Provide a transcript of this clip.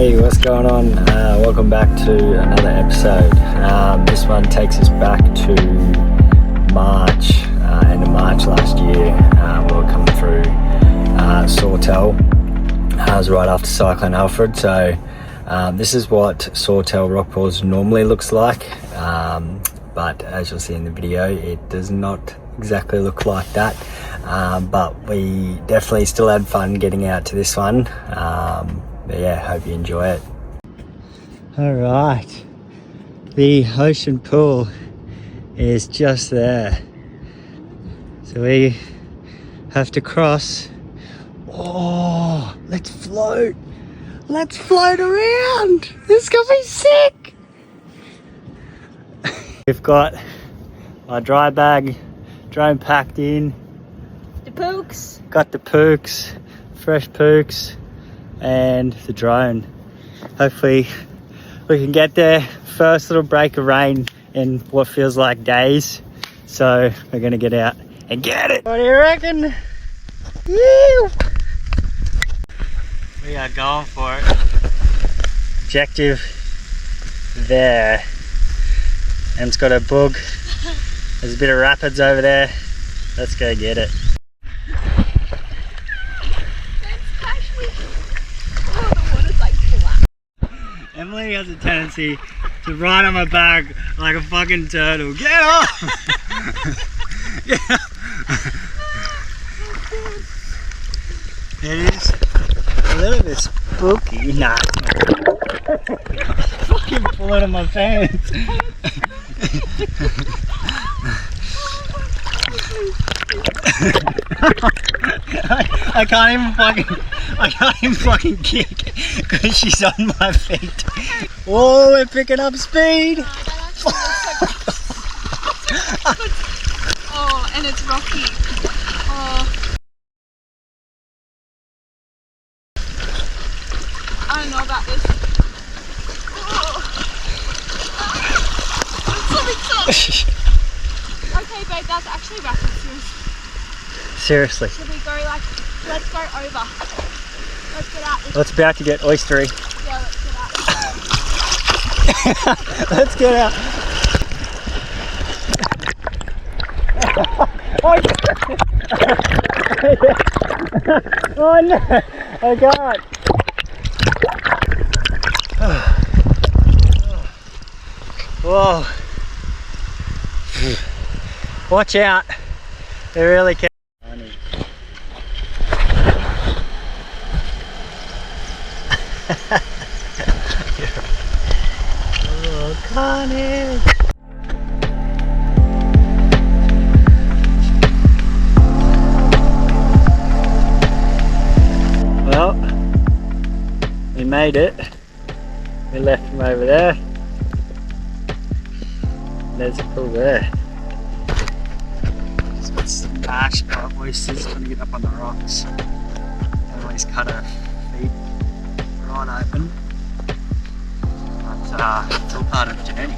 Hey, what's going on? Welcome back to another episode. This one takes us back to March, end of March last year. We were coming through Sawtell. It was right after Cyclone Alfred, so this is what Sawtell rock pools normally looks like, but as you'll see in the video, it does not exactly look like that, but we definitely still had fun getting out to this one. But yeah, hope you enjoy it. All right, the ocean pool is just there, so we have to cross. Oh, let's float around. This is gonna be sick. We've got our dry bag, drone packed in, The pooks. got the pooks, fresh pooks, and the drone. Hopefully we can get there. First little break of rain in what feels like days, so we're gonna get out and get it. What do you reckon? Woo! We are going for it. Objective there, and it's got a bug. There's a bit of rapids over there. Let's go get it. Emily has a tendency to ride on my back like a fucking turtle. Get off! Yeah. It is a little bit spooky. Nah. Fucking pulling on my pants. I can't even fucking kick because she's on my feet. Whoa, we're picking up speed. Oh, and it's rocky. Oh. I don't know about this. Okay, babe, that's actually rapid. Seriously. Should we go let's go over. Let's get out. Well, it's about to get oystery. Yeah, let's get out. Let's get out. Oh no, I got. Whoa. Watch out. They really can. Oh, Carnage. Well, we made it. We left him over there. There's a pool there. Just got some ash got oysters trying to get up on the rocks. Emily's cut her feet right open. But it's all part of the journey.